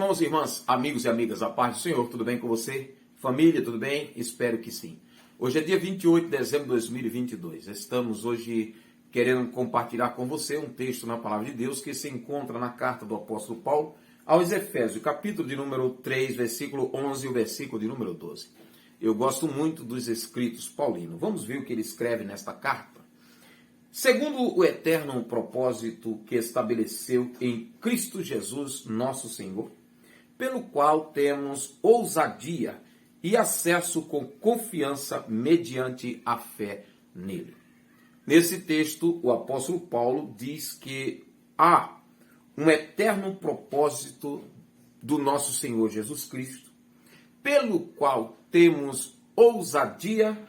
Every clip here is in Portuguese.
irmãos e irmãs, amigos e amigas, a paz do Senhor, tudo bem com você? Família, tudo bem? Espero que sim. Hoje é dia 28 de dezembro de 2022. Estamos hoje querendo compartilhar com você um texto na Palavra de Deus que se encontra na carta do apóstolo Paulo aos Efésios, capítulo de número 3, versículo 11 e o versículo de número 12. Eu gosto muito dos escritos paulinos. Vamos ver o que ele escreve nesta carta. Segundo o eterno propósito que estabeleceu em Cristo Jesus, nosso Senhor, pelo qual temos ousadia e acesso com confiança mediante a fé nele. Nesse texto, o apóstolo Paulo diz que há um eterno propósito do nosso Senhor Jesus Cristo, pelo qual temos ousadia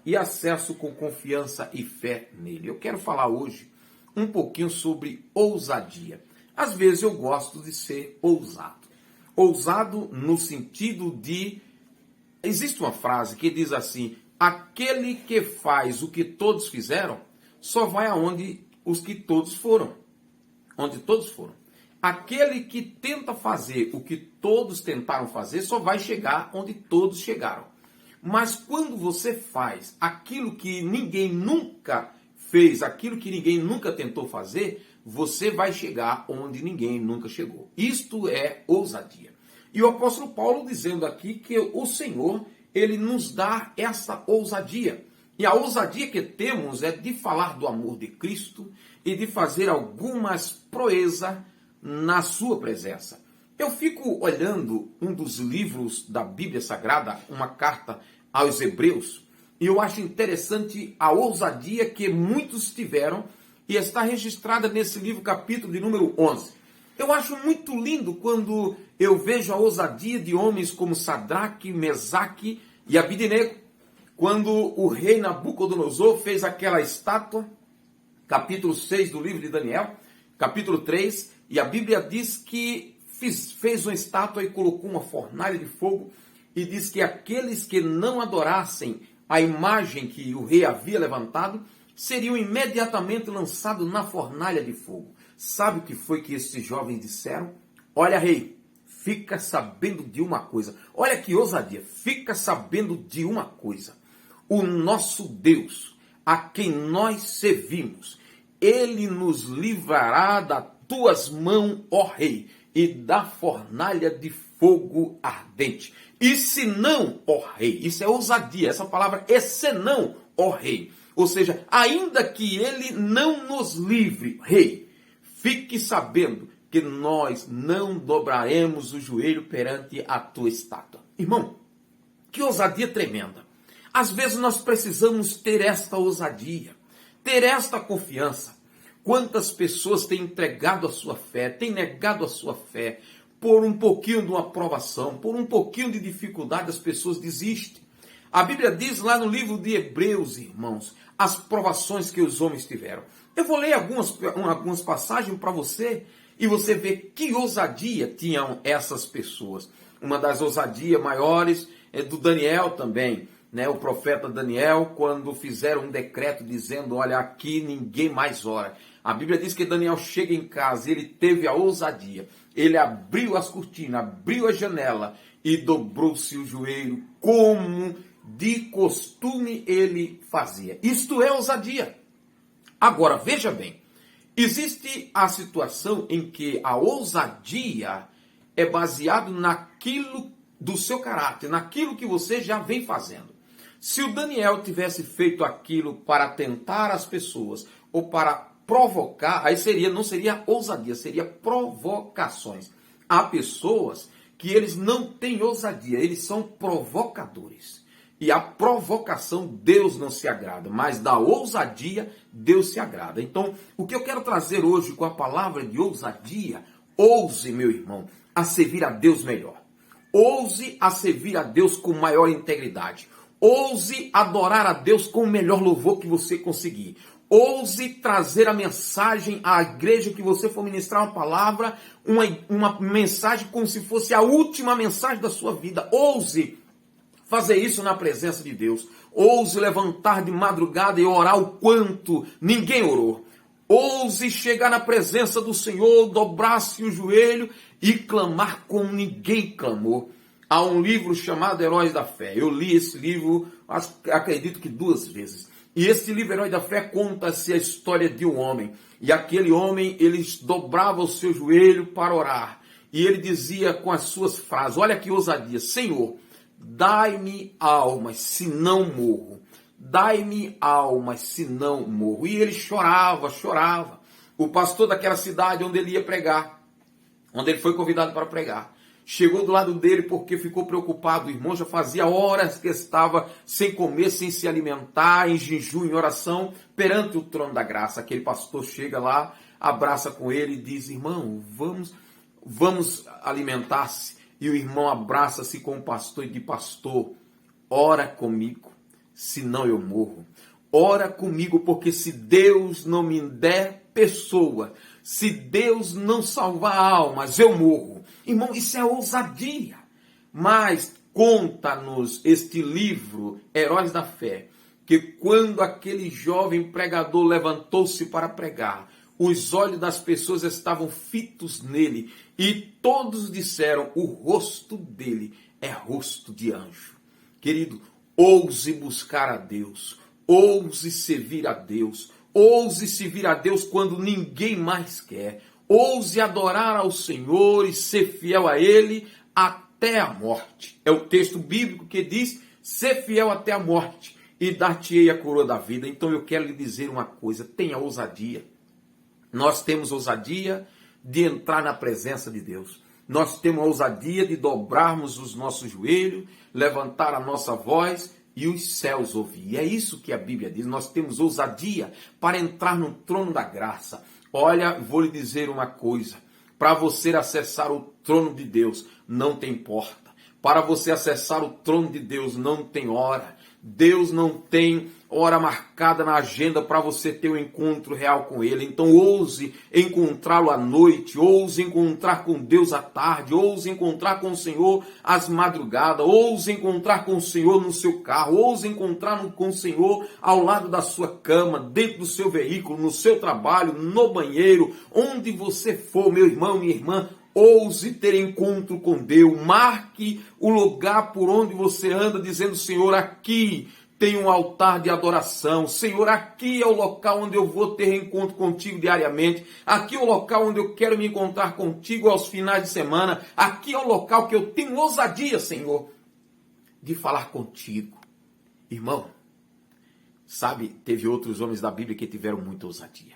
e acesso com confiança e fé nele. Eu quero falar hoje um pouquinho sobre ousadia. Às vezes eu gosto de ser ousado. Ousado no sentido de... Existe uma frase que diz assim: aquele que faz o que todos fizeram, só vai aonde os que todos foram. Onde todos foram. Aquele que tenta fazer o que todos tentaram fazer, só vai chegar onde todos chegaram. Mas quando você faz aquilo que ninguém nunca fez, aquilo que ninguém nunca tentou fazer, você vai chegar onde ninguém nunca chegou. Isto é ousadia. E o apóstolo Paulo dizendo aqui que o Senhor, ele nos dá essa ousadia. E a ousadia que temos é de falar do amor de Cristo e de fazer algumas proezas na sua presença. Eu fico olhando um dos livros da Bíblia Sagrada, uma carta aos Hebreus, e eu acho interessante a ousadia que muitos tiveram, e está registrada nesse livro, capítulo de número 11. Eu acho muito lindo quando eu vejo a ousadia de homens como Sadraque, Mesaque e Abidnego, quando o rei Nabucodonosor fez aquela estátua, capítulo 6 do livro de Daniel, capítulo 3, e a Bíblia diz que fez uma estátua e colocou uma fornalha de fogo, e diz que aqueles que não adorassem a imagem que o rei havia levantado, seriam imediatamente lançados na fornalha de fogo. Sabe o que foi que esses jovens disseram? Olha, rei, fica sabendo de uma coisa. Olha que ousadia, fica sabendo de uma coisa. O nosso Deus, a quem nós servimos, ele nos livrará das tuas mãos, ó rei, e da fornalha de fogo ardente. E se não, ó rei, isso é ousadia, essa palavra é senão, ó rei. Ou seja, ainda que ele não nos livre, rei, fique sabendo que nós não dobraremos o joelho perante a tua estátua. Irmão, que ousadia tremenda. Às vezes nós precisamos ter esta ousadia, ter esta confiança. Quantas pessoas têm entregado a sua fé, têm negado a sua fé, por um pouquinho de uma aprovação, por um pouquinho de dificuldade, as pessoas desistem. A Bíblia diz lá no livro de Hebreus, irmãos, as provações que os homens tiveram. Eu vou ler algumas passagens para você, e você vê que ousadia tinham essas pessoas. Uma das ousadias maiores é do Daniel também, né? O profeta Daniel, quando fizeram um decreto dizendo, olha, aqui ninguém mais ora. A Bíblia diz que Daniel chega em casa e ele teve a ousadia. Ele abriu as cortinas, abriu a janela e dobrou-se o joelho, como de costume ele fazia. Isto é ousadia. Agora, veja bem, existe a situação em que a ousadia é baseada naquilo do seu caráter, naquilo que você já vem fazendo. Se o Daniel tivesse feito aquilo para tentar as pessoas ou para provocar, aí não seria ousadia, seria provocações. Há pessoas que eles não têm ousadia, eles são provocadores. E a provocação Deus não se agrada, mas da ousadia Deus se agrada. Então, o que eu quero trazer hoje com a palavra de ousadia, ouse, meu irmão, a servir a Deus melhor. Ouse a servir a Deus com maior integridade. Ouse adorar a Deus com o melhor louvor que você conseguir. Ouse trazer a mensagem à igreja que você for ministrar uma palavra, uma mensagem como se fosse a última mensagem da sua vida. Ouse fazer isso na presença de Deus. Ouse levantar de madrugada e orar o quanto ninguém orou. Ouse chegar na presença do Senhor, dobrar-se o joelho e clamar como ninguém clamou. Há um livro chamado Heróis da Fé. Eu li esse livro, acredito que 2 vezes. E esse livro, Heróis da Fé, conta-se a história de um homem. E aquele homem, ele dobrava o seu joelho para orar. E ele dizia com as suas frases, olha que ousadia: Senhor, dai-me almas, se não morro. Dai-me almas, se não morro. E ele chorava, chorava. O pastor daquela cidade onde ele ia pregar, onde ele foi convidado para pregar, chegou do lado dele porque ficou preocupado. O irmão já fazia horas que estava sem comer, sem se alimentar, em jejum, em oração, perante o trono da graça. Aquele pastor chega lá, abraça com ele e diz: irmão, vamos alimentar-se. E o irmão abraça-se com o pastor e diz: pastor, ora comigo, senão eu morro. Ora comigo, porque se Deus não me der pessoa, se Deus não salvar almas, eu morro. Irmão, isso é ousadia. Mas conta-nos este livro, Heróis da Fé, que quando aquele jovem pregador levantou-se para pregar, os olhos das pessoas estavam fitos nele e todos disseram: o rosto dele é rosto de anjo. Querido, ouse buscar a Deus, ouse servir a Deus, ouse servir a Deus quando ninguém mais quer, ouse adorar ao Senhor e ser fiel a Ele até a morte. É o texto bíblico que diz: ser fiel até a morte e dar-te-ei a coroa da vida. Então eu quero lhe dizer uma coisa: tenha ousadia. Nós temos ousadia de entrar na presença de Deus. Nós temos a ousadia de dobrarmos os nossos joelhos, levantar a nossa voz e os céus ouvir. E é isso que a Bíblia diz. Nós temos ousadia para entrar no trono da graça. Olha, vou lhe dizer uma coisa. Para você acessar o trono de Deus, não tem porta. Para você acessar o trono de Deus, não tem hora. Deus não tem hora marcada na agenda para você ter um encontro real com Ele. Então ouse encontrá-lo à noite, ouse encontrar com Deus à tarde, ouse encontrar com o Senhor às madrugadas, ouse encontrar com o Senhor no seu carro, ouse encontrar com o Senhor ao lado da sua cama, dentro do seu veículo, no seu trabalho, no banheiro, onde você for, meu irmão, minha irmã. Ouse ter encontro com Deus. Marque o lugar por onde você anda, dizendo: Senhor, aqui tem um altar de adoração. Senhor, aqui é o local onde eu vou ter encontro contigo diariamente. Aqui é o local onde eu quero me encontrar contigo aos finais de semana. Aqui é o local que eu tenho ousadia, Senhor, de falar contigo. Irmão, sabe, teve outros homens da Bíblia que tiveram muita ousadia.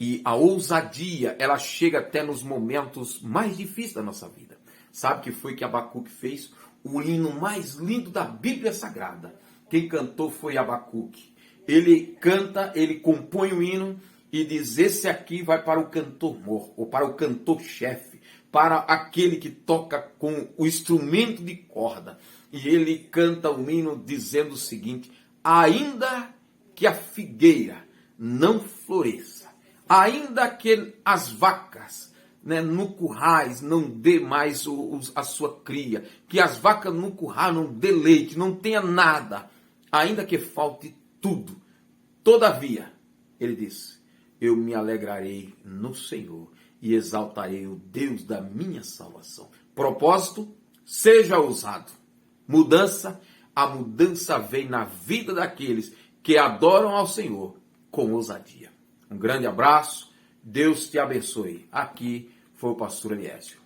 E a ousadia, ela chega até nos momentos mais difíceis da nossa vida. Sabe o que foi que Abacuque fez? O hino mais lindo da Bíblia Sagrada. Quem cantou foi Abacuque. Ele canta, ele compõe o hino e diz: esse aqui vai para o cantor-mor, ou para o cantor-chefe, para aquele que toca com o instrumento de corda. E ele canta o hino dizendo o seguinte: ainda que a figueira não floresça, ainda que as vacas, no currais não dê mais a sua cria, que as vacas no curral não dê leite, não tenha nada, ainda que falte tudo, todavia, ele diz: eu me alegrarei no Senhor e exaltarei o Deus da minha salvação. Propósito: seja ousado. Mudança: a mudança vem na vida daqueles que adoram ao Senhor com ousadia. Um grande abraço, Deus te abençoe. Aqui foi o pastor Eliésio.